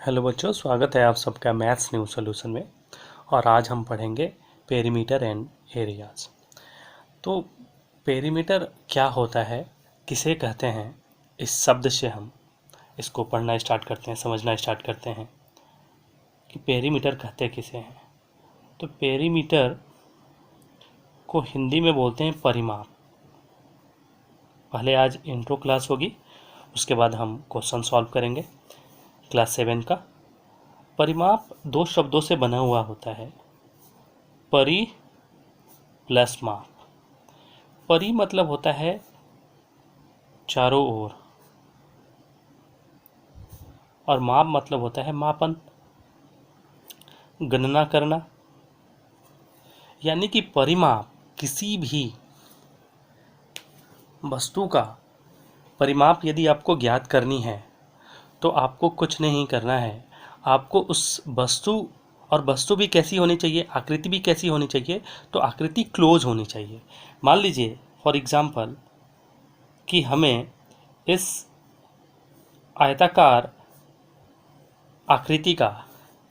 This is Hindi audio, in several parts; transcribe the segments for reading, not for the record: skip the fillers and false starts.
हेलो बच्चों, स्वागत है आप सबका मैथ्स न्यू सॉल्यूशन में। और आज हम पढ़ेंगे पेरीमीटर एंड एरियाज। तो पेरीमीटर क्या होता है, किसे कहते हैं, इस शब्द से हम इसको पढ़ना स्टार्ट करते हैं, समझना स्टार्ट करते हैं कि पेरीमीटर कहते किसे हैं। तो पेरीमीटर को हिंदी में बोलते हैं परिमाप। पहले आज इंट्रो क्लास होगी, उसके बाद हम क्वेश्चन सॉल्व करेंगे क्लास 7 का। परिमाप दो शब्दों से बना हुआ होता है, परि प्लस माप। परि मतलब होता है चारों ओर, और माप मतलब होता है मापन, गणना करना। यानी कि परिमाप किसी भी वस्तु का परिमाप यदि आपको ज्ञात करनी है तो आपको कुछ नहीं करना है, आपको उस वस्तु, और वस्तु भी कैसी होनी चाहिए, आकृति भी कैसी होनी चाहिए, तो आकृति क्लोज होनी चाहिए। मान लीजिए फॉर एग्जाम्पल कि हमें इस आयताकार आकृति का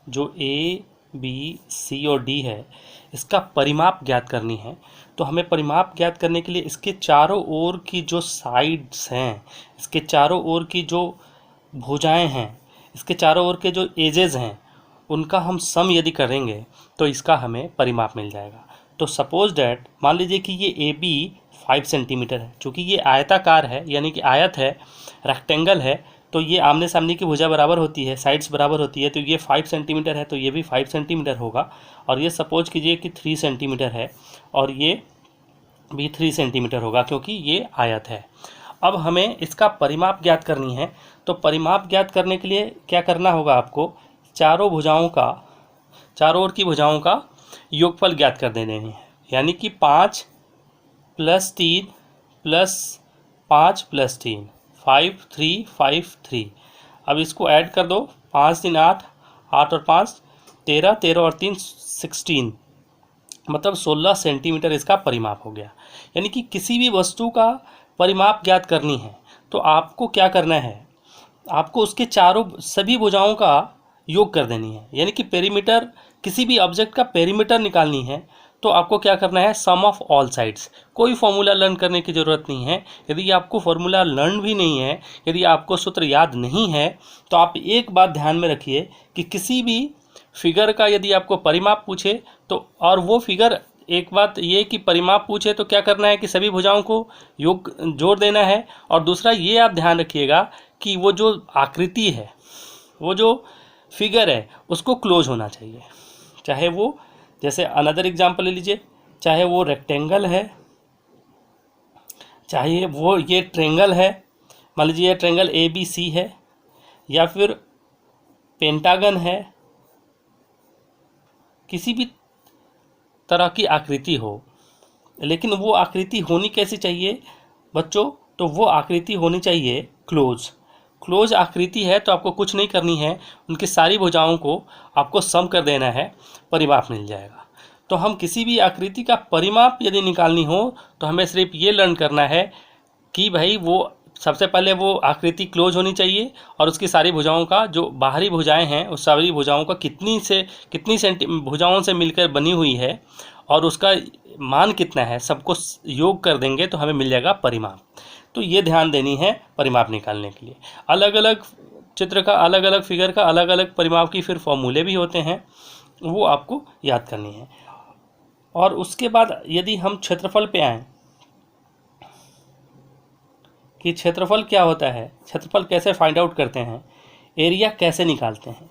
जो ए बी सी और डी है, इसका परिमाप ज्ञात करनी है। तो हमें परिमाप ज्ञात करने के लिए इसके चारों ओर की जो साइड्स हैं, इसके चारों ओर की जो भुजाएं हैं, इसके चारों ओर के जो एजेस हैं, उनका हम सम यदि करेंगे तो इसका हमें परिमाप मिल जाएगा। तो सपोज डैट मान लीजिए कि ये ए बी 5 सेंटीमीटर है। चूँकि ये आयताकार है, यानी कि आयत है, रेक्टेंगल है, तो ये आमने सामने की भुजा बराबर होती है, साइड्स बराबर होती है। तो ये 5 सेंटीमीटर है, तो ये भी 5 सेंटीमीटर होगा। और ये सपोज कीजिए कि 3 सेंटीमीटर है, और ये भी 3 सेंटीमीटर होगा, क्योंकि ये आयत है। अब हमें इसका परिमाप ज्ञात करनी है। तो परिमाप ज्ञात करने के लिए क्या करना होगा, आपको चारों भुजाओं का, चारों ओर की भुजाओं का योगफल ज्ञात कर देने हैं। यानी कि 5 + 3 + 5 + 3 5 3 5 3। अब इसको ऐड कर दो, 5 3 8, 8 और 5 13, 13 और 3 16, मतलब 16 सेंटीमीटर इसका परिमाप हो गया। यानी कि किसी भी वस्तु का परिमाप ज्ञात करनी है तो आपको क्या करना है, आपको उसके चारों सभी भुजाओं का योग कर देनी है। यानी कि पेरीमीटर, किसी भी ऑब्जेक्ट का पेरीमीटर निकालनी है तो आपको क्या करना है, सम ऑफ ऑल साइड्स। कोई फॉर्मूला लर्न करने की ज़रूरत नहीं है। यदि आपको फॉर्मूला लर्न भी नहीं है, यदि आपको सूत्र याद नहीं है, तो आप एक बात ध्यान में रखिए कि किसी भी फिगर का यदि आपको परिमाप पूछे तो, और वो फिगर, एक बात ये कि परिमाप पूछे तो क्या करना है कि सभी भुजाओं को योग जोड़ देना है। और दूसरा ये आप ध्यान रखिएगा कि वो जो आकृति है, वो जो फिगर है, उसको क्लोज होना चाहिए। चाहे वो, जैसे अनदर एग्जांपल ले लीजिए, चाहे वो रेक्टेंगल है, चाहे वो ये ट्रेंगल है, मान लीजिए ये ट्रेंगल ए बी सी है, या फिर पेंटागन है, किसी भी तरह की आकृति हो, लेकिन वो आकृति होनी कैसी चाहिए बच्चों, तो वो आकृति होनी चाहिए क्लोज। क्लोज आकृति है तो आपको कुछ नहीं करनी है, उनकी सारी भुजाओं को आपको सम कर देना है, परिमाप मिल जाएगा। तो हम किसी भी आकृति का परिमाप यदि निकालनी हो तो हमें सिर्फ ये लर्न करना है कि भाई वो सबसे पहले वो आकृति क्लोज होनी चाहिए, और उसकी सारी भुजाओं का जो बाहरी भुजाएं हैं, उस सारी भुजाओं का कितनी भुजाओं से मिलकर बनी हुई है, और उसका मान कितना है, सबको योग कर देंगे तो हमें मिल जाएगा परिमाप। तो ये ध्यान देनी है परिमाप निकालने के लिए। अलग अलग चित्र का, अलग अलग फिगर का अलग अलग परिमाप की फिर फॉर्मूले भी होते हैं, वो आपको याद करनी है। और उसके बाद यदि हम क्षेत्रफल पे आएँ कि क्षेत्रफल क्या होता है, क्षेत्रफल कैसे फाइंड आउट करते हैं, एरिया कैसे निकालते हैं।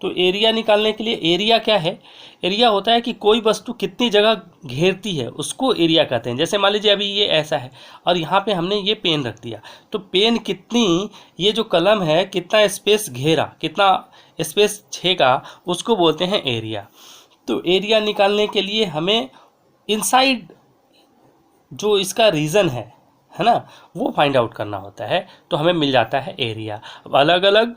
तो एरिया निकालने के लिए, एरिया क्या है, एरिया होता है कि कोई वस्तु कितनी जगह घेरती है, उसको एरिया कहते हैं। जैसे मान लीजिए अभी ये ऐसा है और यहाँ पे हमने ये पेन रख दिया, तो पेन कितनी, ये जो कलम है कितना स्पेस घेरा, कितना स्पेस छेगा, उसको बोलते हैं एरिया। तो एरिया निकालने के लिए हमें इनसाइड जो इसका रीज़न है ना, वो फाइंड आउट करना होता है, तो हमें मिल जाता है एरिया। अब अलग अलग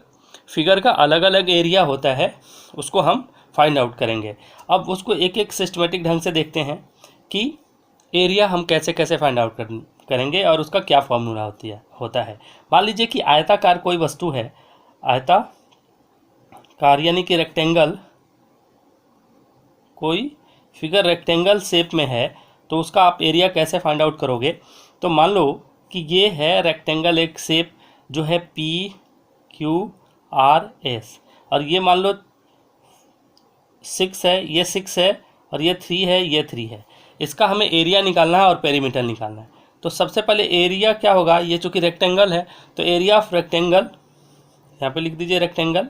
फिगर का अलग अलग एरिया होता है, उसको हम फाइंड आउट करेंगे। अब उसको एक एक सिस्टमेटिक ढंग से देखते हैं कि एरिया हम कैसे कैसे फाइंड आउट करेंगे और उसका क्या फॉर्मूला होता है। मान लीजिए कि आयताकार कोई वस्तु है, कार यानी कि रेक्टेंगल, कोई फिगर रेक्टेंगल शेप में है तो उसका आप एरिया कैसे फाइंड आउट करोगे। तो मान लो कि ये है रेक्टेंगल एक शेप जो है PQRS, और ये मान लो 6 है, ये 6 है, और ये 3 है, ये 3 है। इसका हमें एरिया निकालना है और पेरीमीटर निकालना है। तो सबसे पहले एरिया क्या होगा, ये चूँकि रेक्टेंगल है तो एरिया ऑफ रेक्टेंगल, यहाँ पे लिख दीजिए रेक्टेंगल,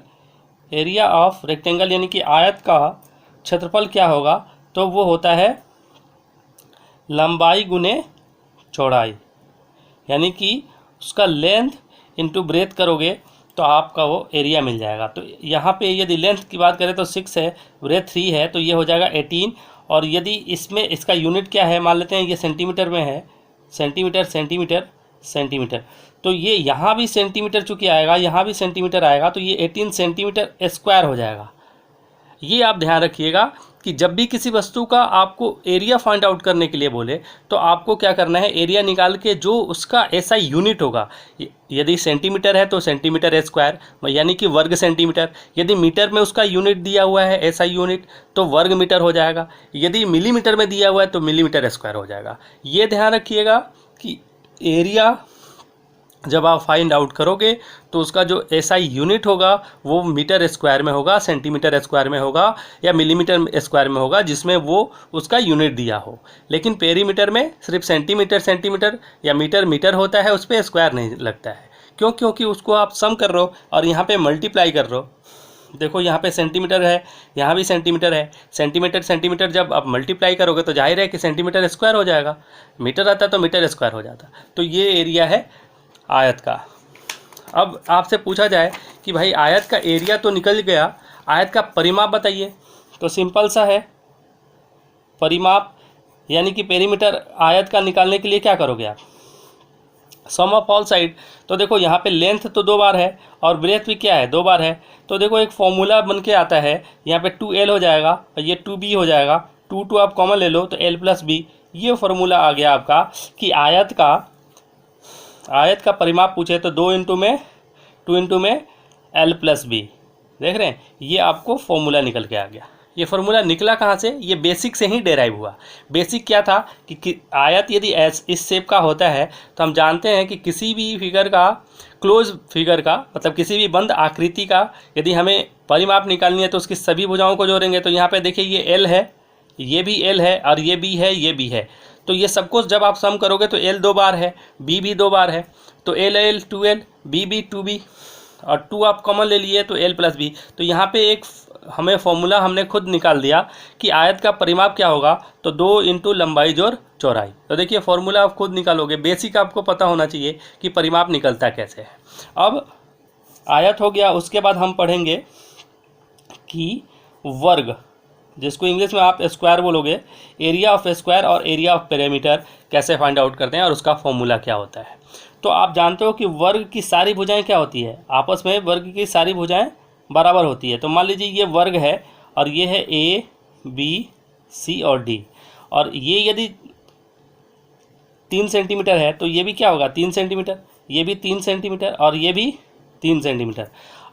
एरिया ऑफ रेक्टेंगल यानी कि आयत का क्षेत्रफल क्या होगा, तो वो होता है लंबाई गुने चौड़ाई, यानी कि उसका लेंथ इंटू ब्रेथ करोगे तो आपका वो एरिया मिल जाएगा। तो यहाँ पे यदि लेंथ की बात करें तो 6 है, ब्रेथ 3 है, तो ये हो जाएगा 18। और यदि इसमें इसका यूनिट क्या है, मान लेते हैं ये सेंटीमीटर में है, सेंटीमीटर सेंटीमीटर सेंटीमीटर, तो ये यहाँ भी सेंटीमीटर चूँकि आएगा, यहाँ भी सेंटीमीटर आएगा, तो ये 18 सेंटीमीटर स्क्वायर हो जाएगा। ये आप ध्यान रखिएगा कि जब भी किसी वस्तु का आपको एरिया फाइंड आउट करने के लिए बोले तो आपको क्या करना है, एरिया निकाल के जो उसका ऐसा यूनिट होगा, यदि सेंटीमीटर है तो सेंटीमीटर स्क्वायर यानी कि वर्ग सेंटीमीटर, यदि मीटर में उसका यूनिट दिया हुआ है ऐसा यूनिट तो वर्ग मीटर हो जाएगा, यदि मिलीमीटर में दिया हुआ है तो मिलीमीटर स्क्वायर हो जाएगा। ये ध्यान रखिएगा कि एरिया जब आप फाइंड आउट करोगे तो उसका जो एसआई यूनिट होगा वो मीटर स्क्वायर में होगा, सेंटीमीटर स्क्वायर में होगा या मिलीमीटर स्क्वायर में होगा, जिसमें वो उसका यूनिट दिया हो। लेकिन पेरीमीटर में सिर्फ सेंटीमीटर सेंटीमीटर या मीटर मीटर होता है, उस पर स्क्वायर नहीं लगता है। क्यों? क्योंकि उसको आप सम कर रहे हो और यहाँ पे मल्टीप्लाई कर रहे हो। देखो यहाँ पे सेंटीमीटर है, यहाँ भी सेंटीमीटर है, सेंटीमीटर सेंटीमीटर जब आप मल्टीप्लाई करोगे तो जाहिर है कि सेंटीमीटर स्क्वायर हो जाएगा, मीटर आता तो मीटर स्क्वायर हो जाता। तो ये एरिया है आयत का। अब आपसे पूछा जाए कि भाई आयत का एरिया तो निकल गया, आयत का परिमाप बताइए, तो सिंपल सा है, परिमाप यानी कि पेरीमीटर आयत का निकालने के लिए क्या करोगे आप, सम ऑफ ऑल साइड। तो देखो यहाँ पे लेंथ तो 2 बार है और ब्रेथ भी क्या है 2 बार है, तो देखो एक फॉर्मूला बन के आता है, यहाँ पे 2L हो जाएगा और ये 2B हो जाएगा, 2 आप कॉमन ले लो तो L + B। ये फॉर्मूला आ गया आपका कि आयत का परिमाप पूछे तो 2 इंटू में L + B, देख रहे हैं, ये आपको फॉर्मूला निकल के आ गया। ये फॉर्मूला निकला कहाँ से, ये बेसिक से ही डेराइव हुआ। बेसिक क्या था कि आयत यदि इस शेप का होता है तो हम जानते हैं कि किसी भी फिगर का, क्लोज फिगर का मतलब किसी भी बंद आकृति का यदि हमें परिमाप निकालनी है तो उसकी सभी भुजाओं को जोड़ेंगे। तो यहाँ पे देखिए ये L है, ये भी L है और ये B है, ये B है, तो ये सबको जब आप सम करोगे तो L 2 बार है, B भी 2 बार है, तो L 2L, B 2B और 2 आप कॉमन ले लिए तो L + B। तो यहाँ पे एक हमें फॉर्मूला हमने खुद निकाल दिया कि आयत का परिमाप क्या होगा, तो 2 इंटू लंबाई जोड़ चौड़ाई। तो देखिए फॉर्मूला आप खुद निकालोगे, बेसिक आपको पता होना चाहिए कि परिमाप निकलता कैसे है। अब आयत हो गया, उसके बाद हम पढ़ेंगे कि वर्ग, जिसको इंग्लिश में आप स्क्वायर बोलोगे, एरिया ऑफ स्क्वायर और एरिया ऑफ पेरीमीटर कैसे फाइंड आउट करते हैं और उसका फॉर्मूला क्या होता है। तो आप जानते हो कि वर्ग की सारी भुजाएं क्या होती है, आपस में वर्ग की सारी भुजाएं बराबर होती है। तो मान लीजिए ये वर्ग है और ये है A B C और D, और ये यदि 3 सेंटीमीटर है तो ये भी क्या होगा 3 सेंटीमीटर, ये भी 3 सेंटीमीटर और ये भी 3 सेंटीमीटर।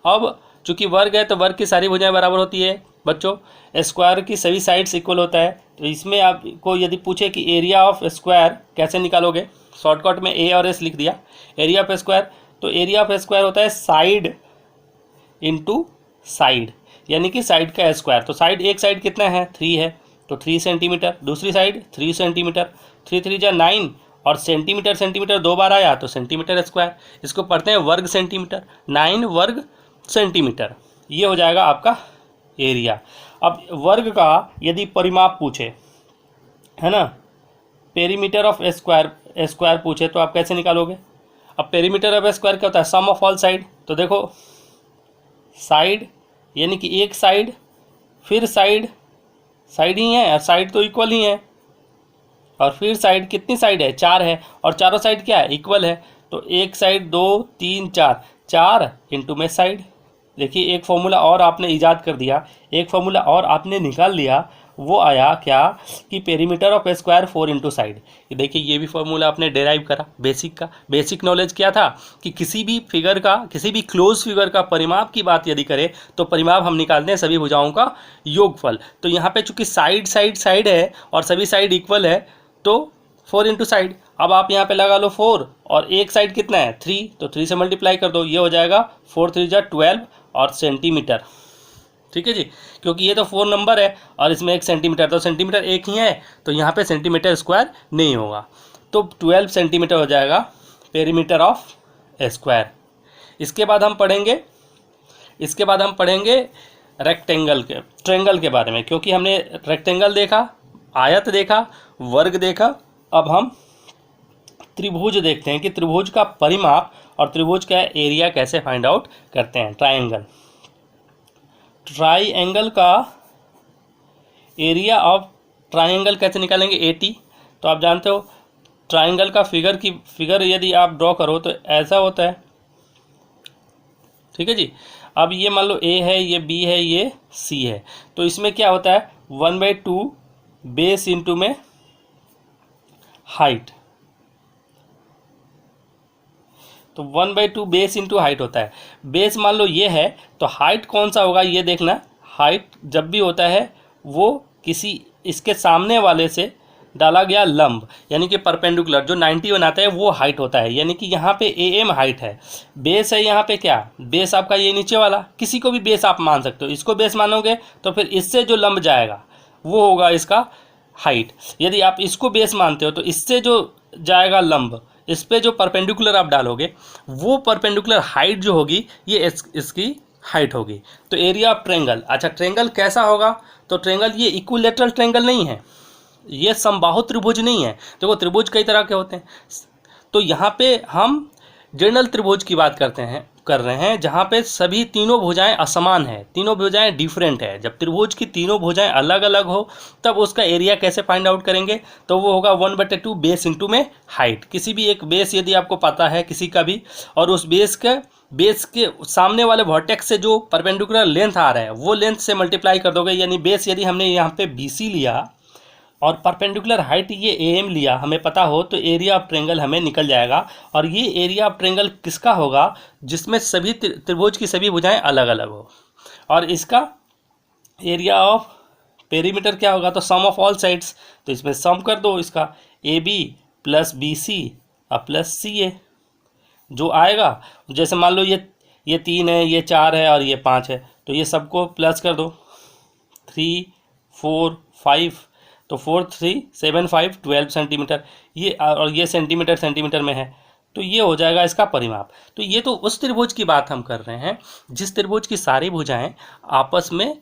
अब चूंकि वर्ग है तो वर्ग की सारी भुजाएं बराबर होती है बच्चों, स्क्वायर की सभी साइड्स इक्वल होता है। तो इसमें आपको यदि पूछे कि एरिया ऑफ स्क्वायर कैसे निकालोगे, शॉर्टकट में A और S लिख दिया, एरिया ऑफ स्क्वायर, तो एरिया ऑफ स्क्वायर होता है साइड इंटू साइड, यानी कि साइड का स्क्वायर। तो साइड, एक साइड कितना है 3 है तो 3 सेंटीमीटर, दूसरी साइड 3 सेंटीमीटर, 3 3 जा 9 और सेंटीमीटर सेंटीमीटर 2 बार आया तो सेंटीमीटर स्क्वायर, इसको पढ़ते हैं वर्ग सेंटीमीटर, 9 वर्ग सेंटीमीटर, ये हो जाएगा आपका एरिया। अब वर्ग का यदि परिमाप पूछे, है ना, पेरीमीटर ऑफ स्क्वायर पूछे तो आप कैसे निकालोगे। अब पेरीमीटर ऑफ स्क्वायर क्या होता है, सम ऑफ ऑल साइड। तो देखो साइड यानी कि एक साइड, फिर साइड ही है और साइड तो इक्वल ही है, और फिर साइड, कितनी साइड है 4 है और चारों साइड क्या है इक्वल है, तो एक साइड 2 3 4, 4 इंटू में साइड। देखिए एक फॉर्मूला और आपने ईजाद कर दिया, एक फॉर्मूला और आपने निकाल लिया, वो आया क्या कि perimeter of A square 4 into side. ये देखिए, ये भी फॉर्मूला आपने डेराइव करा बेसिक का। बेसिक नॉलेज क्या था कि किसी भी फिगर का, किसी भी क्लोज फिगर का परिमाप की बात यदि करें तो परिमाप हम निकालते हैं सभी भुजाओं का योगफल। तो यहाँ पे चूंकि साइड साइड साइड है और सभी साइड इक्वल है तो 4 इंटू साइड। अब आप यहाँ पे लगा लो 4 और एक साइड कितना है 3, तो 3 से मल्टीप्लाई कर दो, ये हो जाएगा 4 3 जा 12 और सेंटीमीटर। ठीक है जी, क्योंकि ये तो 4 नंबर है और इसमें 1 सेंटीमीटर, तो सेंटीमीटर एक ही है तो यहाँ पे सेंटीमीटर स्क्वायर नहीं होगा, तो 12 सेंटीमीटर हो जाएगा पेरीमीटर ऑफ ए स्क्वायर। इसके बाद हम पढ़ेंगे रेक्टेंगल के, ट्रेंगल के बारे में, क्योंकि हमने रेक्टेंगल देखा, आयत देखा, वर्ग देखा। अब हम त्रिभुज देखते हैं कि त्रिभुज का परिमाप और त्रिभुज का एरिया कैसे फाइंड आउट करते हैं। ट्राइएंगल का एरिया ऑफ ट्राइएंगल कैसे निकालेंगे 80। तो आप जानते हो ट्राइएंगल का फिगर यदि आप ड्रॉ करो तो ऐसा होता है। ठीक है जी, अब ये मान लो ए है, ये बी है, ये सी है, तो इसमें क्या होता है 1/2 बेस इंटू में हाइट, तो 1/2 बेस इंटू हाइट होता है। बेस मान लो ये है तो हाइट कौन सा होगा ये देखना। हाइट जब भी होता है वो किसी इसके सामने वाले से डाला गया लंब, यानी कि परपेंडिकुलर जो 90 बनाता है वो हाइट होता है। यानी कि यहाँ पे AM हाइट है, बेस है यहाँ पे क्या, बेस आपका ये नीचे वाला, किसी को भी बेस आप मान सकते हो। इसको बेस मानोगे तो फिर इससे जो लंब जाएगा वो होगा इसका हाइट। यदि आप इसको बेस मानते हो तो इससे जो जाएगा लंब, इस पे जो परपेंडिकुलर आप डालोगे वो परपेंडिकुलर हाइट जो होगी ये इसकी हाइट होगी। तो एरिया ऑफ ट्रेंगल, अच्छा ट्रेंगल कैसा होगा, तो ट्रेंगल ये इक्विलेटरल ट्रेंगल नहीं है, ये समबाहु त्रिभुज नहीं है। देखो त्रिभुज कई तरह के होते हैं, तो यहाँ पे हम जनरल त्रिभुज की बात कर रहे हैं जहाँ पे सभी तीनों भुजाएं असमान है, तीनों भुजाएं डिफरेंट है। जब त्रिभुज की तीनों भुजाएं अलग अलग हो तब उसका एरिया कैसे फाइंड आउट करेंगे, तो वो होगा 1/2 बेस इंटू में हाइट। किसी भी एक बेस यदि आपको पता है किसी का भी, और उस बेस के सामने वाले वर्टेक्स से जो परपेंडिकुलर लेंथ आ रहा है वो लेंथ से मल्टीप्लाई कर दोगे। यानी बेस यदि हमने यहाँ पे BC लिया और परपेंडिकुलर हाइट ये AM लिया, हमें पता हो, तो एरिया ऑफ ट्रेंगल हमें निकल जाएगा। और ये एरिया ऑफ ट्रेंगल किसका होगा, जिसमें सभी त्रिभुज की सभी भुजाएं अलग अलग हो। और इसका एरिया ऑफ पेरीमीटर क्या होगा, तो सम ऑफ ऑल साइड्स, तो इसमें सम कर दो इसका AB प्लस BC और प्लस CA जो आएगा। जैसे मान लो ये 3 है, ये 4 है और ये 5 है, तो ये सबको प्लस कर दो 3 4 5, तो 4 3 7 5 12 सेंटीमीटर, ये और ये सेंटीमीटर में है, तो ये हो जाएगा इसका परिमाप। तो ये तो उस त्रिभुज की बात हम कर रहे हैं जिस त्रिभुज की सारी भुजाएं आपस में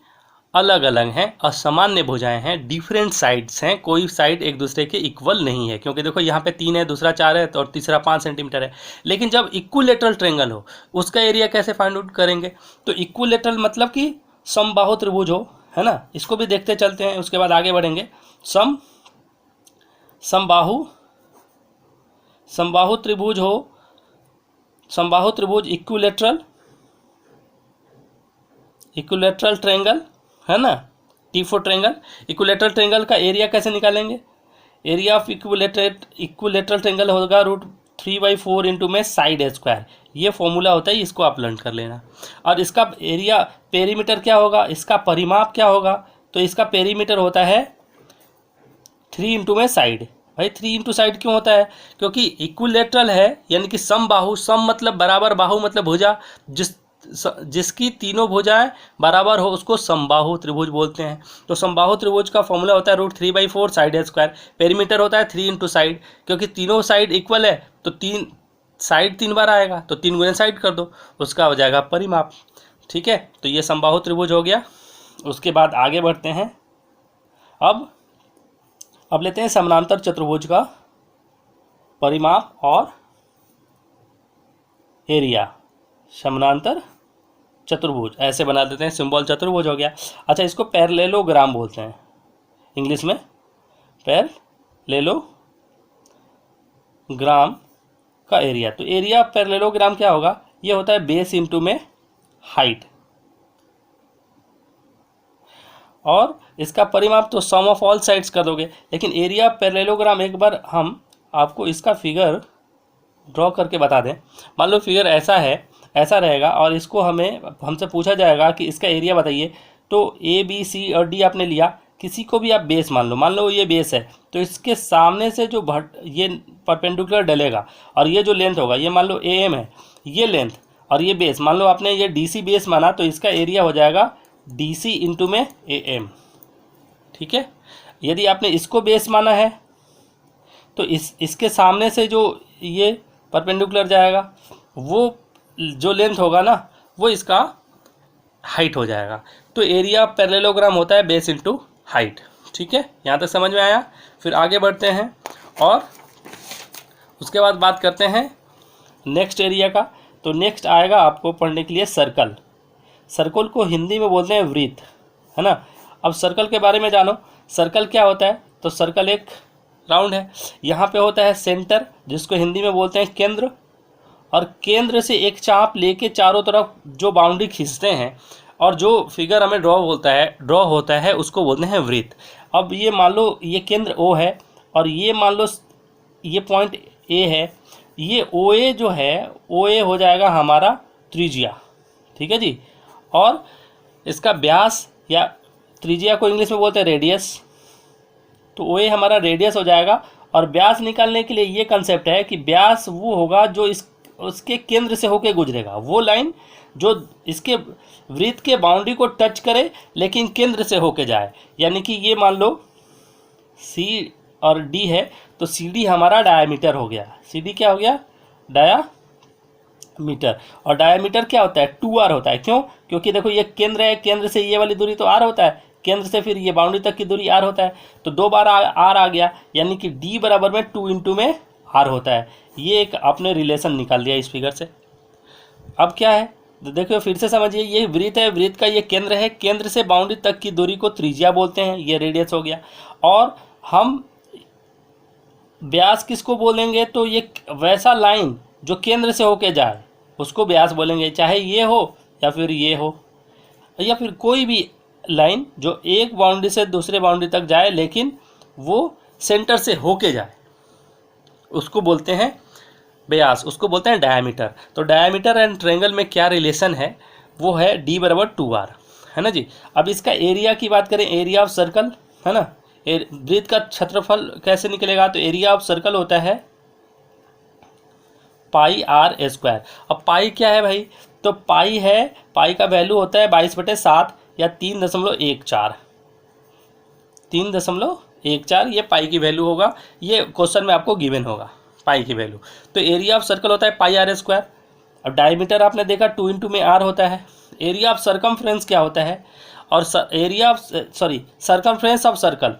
अलग अलग हैं, असामान्य भुजाएं हैं, डिफरेंट साइड्स हैं, कोई साइड एक दूसरे के इक्वल नहीं है। क्योंकि देखो यहाँ पे 3 है, दूसरा 4 है और तीसरा 5 सेंटीमीटर है। लेकिन जब इक्विलेटरल ट्रेंगल हो उसका एरिया कैसे फाइंड आउट करेंगे, तो इक्विलेटरल मतलब कि समबाहु त्रिभुज हो, है ना। इसको भी देखते चलते हैं, उसके बाद आगे बढ़ेंगे। समबाहु त्रिभुज हो, समबाहु त्रिभुज इक्विलेटरल ट्रेंगल, है ना, T4 ट्रेंगल। इक्विलेटरल ट्रेंगल का एरिया कैसे निकालेंगे, एरिया ऑफ इक्विलेटरल ट्रेंगल होगा √3/4 इंटू में साइड स्क्वायर। ये फॉर्मूला होता है, इसको आप लर्न कर लेना। और इसका एरिया पेरीमीटर क्या होगा, इसका परिमाप क्या होगा, तो इसका पेरीमीटर होता है 3 इंटू में साइड। भाई 3 इंटू साइड क्यों होता है, क्योंकि इक्विलेटरल है, यानी कि समबाहु, सम मतलब बराबर, बाहु मतलब भुजा, जिसकी तीनों भुजाएं बराबर हो उसको समबाहु त्रिभुज बोलते हैं। तो समबाहु त्रिभुज का फॉर्मूला होता है √3/4 साइड स्क्वायर। पेरीमीटर होता है 3 इंटू साइड, क्योंकि तीनों साइड इक्वल है तो 3 साइड 3 बार आएगा, तो 3 गुने साइड कर दो, उसका हो जाएगा परिमाप। ठीक है, तो ये समबाहु त्रिभुज हो गया। उसके बाद आगे बढ़ते हैं। अब लेते हैं समानांतर चतुर्भुज का परिमाप और एरिया। समानांतर चतुर्भुज ऐसे बना देते हैं, सिंबल चतुर्भुज हो गया। अच्छा, इसको पैरेललोग्राम बोलते हैं, इंग्लिश में पैरेललोग्राम का एरिया। तो एरिया ऑफ पैरेललोग्राम क्या होगा, ये होता है बेस इंटू में हाइट। और इसका परिमाप तो सम ऑफ ऑल साइड्स कर दोगे। लेकिन एरिया पैरेललोग्राम एक बार हम आपको इसका फिगर ड्रॉ करके बता दें। मान लो फिगर ऐसा है, ऐसा रहेगा और इसको हमसे पूछा जाएगा कि इसका एरिया बताइए। तो ए बी सी और डी आपने लिया, किसी को भी आप बेस मान लो ये बेस है, तो इसके सामने से जो ये परपेंडिकुलर डलेगा और ये जो लेंथ होगा, ये मान लो ए एम है, ये लेंथ और ये बेस, मान लो आपने ये डी सी बेस माना, तो इसका एरिया हो जाएगा डी सी इंटू में ए एम। ठीक है, यदि आपने इसको बेस माना है तो इसके सामने से जो ये परपेंडिकुलर जाएगा, वो जो लेंथ होगा ना, वो इसका हाइट हो जाएगा। तो एरिया पैरेललोग्राम होता है बेस इंटू हाइट। ठीक है, यहाँ तक समझ में आया। फिर आगे बढ़ते हैं और उसके बाद बात करते हैं नेक्स्ट एरिया का। तो नेक्स्ट आएगा आपको पढ़ने के लिए सर्कल। सर्कल को हिंदी में बोलते हैं वृत्त, है ना। अब सर्कल के बारे में जानो। सर्कल क्या होता है? तो सर्कल एक राउंड है। यहाँ पे होता है सेंटर, जिसको हिंदी में बोलते हैं केंद्र, और केंद्र से एक चाप लेके चारों तरफ जो बाउंड्री खींचते हैं और जो फिगर हमें ड्रॉ होता है उसको बोलते हैं वृत्त। अब ये मान लो ये केंद्र ओ है और ये मान लो ये पॉइंट ए है, ये ओ ए जो है, ओ ए हो जाएगा हमारा त्रिज्या। ठीक है जी, और इसका व्यास या त्रिज्या को इंग्लिश में बोलते हैं रेडियस, तो ओ ए हमारा रेडियस हो जाएगा। और व्यास निकालने के लिए ये कंसेप्ट है कि व्यास वो होगा जो उसके केंद्र से होके गुजरेगा, वो लाइन जो इसके वृत्त के बाउंड्री को टच करे लेकिन केंद्र से होके जाए। यानी कि ये मान लो सी और डी है, तो सी डी हमारा डायामीटर हो गया। सी डी क्या हो गया? डायामीटर। और डायामीटर क्या होता है? 2r होता है। क्यों? क्योंकि देखो ये केंद्र है, केंद्र से ये वाली दूरी तो r होता है, केंद्र से फिर ये बाउंड्री तक की दूरी r होता है, तो 2 बार r आ गया, यानी कि d बराबर में 2 इंटू में r होता है। ये एक आपने रिलेशन निकाल दिया इस फिगर से। अब क्या है, तो देखो फिर से समझिए, ये वृत्त है, वृत्त का ये केंद्र है, केंद्र से बाउंड्री तक की दूरी को त्रिज्या बोलते हैं, ये रेडियस हो गया। और हम व्यास किसको बोलेंगे? तो ये वैसा लाइन जो केंद्र से होके जाए उसको व्यास बोलेंगे, चाहे ये हो या फिर ये हो, या फिर कोई भी लाइन जो एक बाउंड्री से दूसरे बाउंड्री तक जाए लेकिन वो सेंटर से होके जाए, उसको बोलते हैं व्यास, उसको बोलते हैं डायामीटर। तो डायामीटर एंड ट्रायंगल में क्या रिलेशन है? वो है d बराबर 2r, है ना जी। अब इसका एरिया की बात करें, एरिया ऑफ सर्कल, है ना, वृत्त का क्षेत्रफल कैसे निकलेगा? तो एरिया ऑफ सर्कल होता है पाई आर स्क्वायर। अब पाई क्या है भाई? तो पाई है, पाई का वैल्यू होता है 22/7 या 3.14। 3.14 ये पाई की वैल्यू होगा, ये क्वेश्चन में आपको गिवन होगा पाई की वैल्यू। तो एरिया ऑफ सर्कल होता है पाई आर स्क्वायर। अब डायमीटर आपने देखा 2 इंटू में r होता है। एरिया ऑफ सर्कमफ्रेंस क्या होता है? और area of circumference of circle,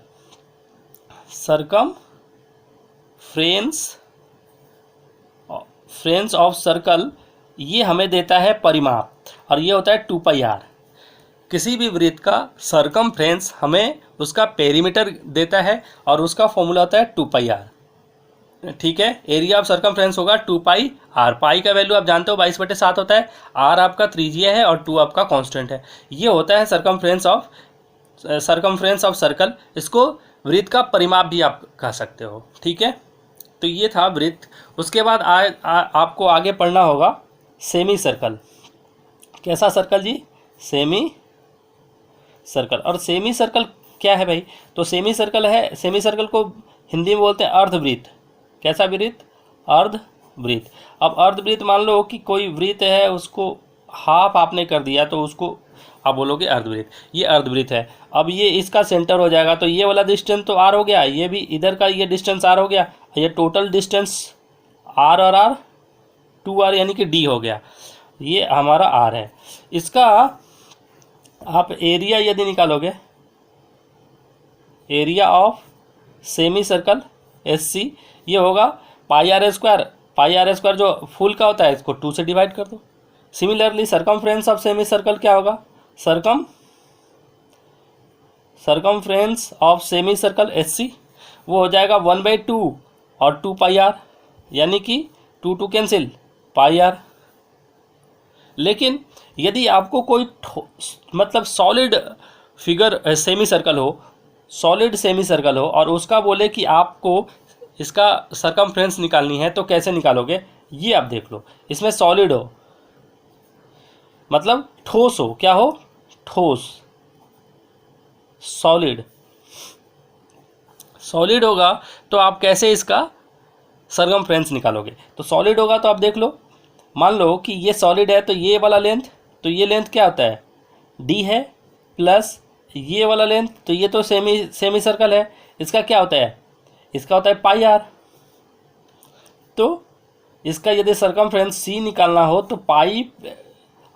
फ्रेंस ऑफ सर्कल, ये हमें देता है परिमाप, और ये होता है 2πr। किसी भी वृत्त का सर्कमफ्रेंस हमें उसका पेरीमीटर देता है और उसका फॉर्मूला होता है 2πr। ठीक है, एरिया ऑफ सर्कमफ्रेंस होगा 2πr। पाई का वैल्यू आप जानते हो 22/7 होता है, r आपका त्रिज्या है और 2 आपका कांस्टेंट है। ये होता है सर्कमफ्रेंस ऑफ सर्कल। इसको वृत्त का परिमाप भी आप कह सकते हो। ठीक है, तो ये था वृत्त। उसके बाद आपको आगे पढ़ना होगा सेमी सर्कल। कैसा सर्कल जी? Semi circle. और सेमी सर्कल क्या है भाई? तो सेमी सर्कल को हिंदी में बोलते हैं अर्धवृत्त। कैसा वृत्त? अर्धवृत्त। अब अर्धवृत्त मान लो कि कोई वृत्त है, उसको हाफ आपने कर दिया तो उसको आप बोलोगे अर्धवृत्त। ये अर्धवृत्त है। अब ये इसका सेंटर हो जाएगा, तो ये वाला डिस्टेंस तो r हो गया, ये भी इधर का ये डिस्टेंस r हो गया, ये टोटल डिस्टेंस r और r 2r यानी कि d हो गया। ये हमारा r है। इसका आप एरिया यदि निकालोगे, area of semi circle SC, ये होगा पाई आर स्क्वायर जो फुल का होता है इसको 2 से डिवाइड कर दो। Similarly circumference of semi circle क्या होगा? Circumference of semi circle SC वो हो जाएगा 1/2 और 2πr, यानी कि 2 कैंसिल πr। लेकिन यदि आपको कोई मतलब सॉलिड फिगर सेमी सर्कल हो, सॉलिड सेमी सर्कल हो, और उसका बोले कि आपको इसका सरकमफ्रेंस निकालनी है, तो कैसे निकालोगे? ये आप देख लो, इसमें सॉलिड हो मतलब ठोस हो, क्या हो? ठोस, सॉलिड। सॉलिड होगा तो आप कैसे इसका सरकमफ्रेंस निकालोगे? तो सॉलिड होगा तो आप देख लो, मान लो कि ये सॉलिड है, तो ये वाला लेंथ, तो ये लेंथ क्या होता है? डी है, प्लस ये वाला लेंथ, तो ये तो सेमी सर्कल है, इसका क्या होता है? इसका होता है पाई आर। तो इसका यदि सरकमफ्रेंस सी निकालना हो तो पाई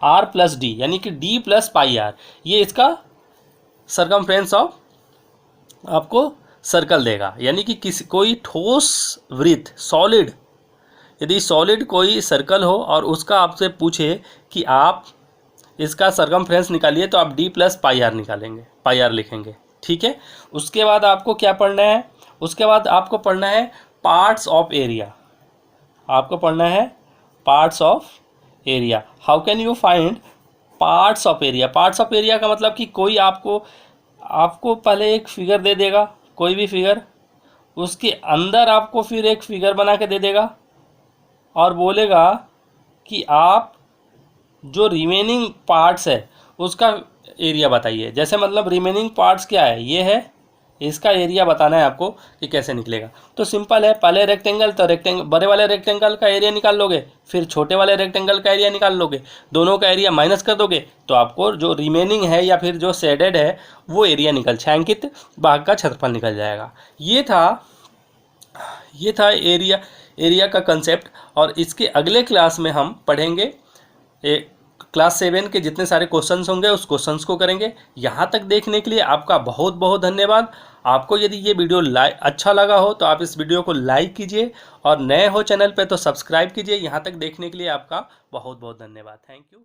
आर प्लस डी, यानी कि डी प्लस पाई आर, ये इसका सरकमफ्रेंस ऑफ आपको सर्कल देगा। यानी कि कोई ठोस वृत्त, सॉलिड, यदि सॉलिड कोई सर्कल हो और उसका आपसे पूछे कि आप इसका सरकमफ्रेंस निकालिए, तो आप डी प्लस पाई आर निकालेंगे, पाई आर लिखेंगे, ठीक है। उसके बाद आपको क्या पढ़ना है? उसके बाद आपको पढ़ना है पार्ट्स ऑफ एरिया। आपको पढ़ना है parts of area. How can you find parts of area? Parts of area का मतलब कि कोई आपको पहले एक फिगर दे देगा, कोई भी फिगर, उसके अंदर आपको फिर एक फिगर बना के दे देगा और बोलेगा कि आप जो रिमेनिंग पार्ट्स है उसका एरिया बताइए। जैसे मतलब रिमेनिंग पार्ट्स क्या है? ये है, इसका एरिया बताना है आपको कि कैसे निकलेगा। तो सिंपल है, पहले रेक्टेंगल, तो रेक्टेंगल, बड़े वाले रेक्टेंगल का एरिया निकाल लोगे, फिर छोटे वाले रेक्टेंगल का एरिया निकाल लोगे, दोनों का एरिया माइनस कर दोगे, तो आपको जो रिमेनिंग है या फिर जो शेडेड है वो एरिया निकल, छायांकित भाग का क्षेत्रफल निकल जाएगा। ये था एरिया का कंसेप्ट। और इसके अगले क्लास में हम पढ़ेंगे क्लास 7 के जितने सारे क्वेश्चंस होंगे उस क्वेश्चंस को करेंगे। यहाँ तक देखने के लिए आपका बहुत बहुत धन्यवाद। आपको यदि ये वीडियो अच्छा लगा हो तो आप इस वीडियो को लाइक कीजिए, और नए हो चैनल पे तो सब्सक्राइब कीजिए। यहाँ तक देखने के लिए आपका बहुत बहुत धन्यवाद। Thank you.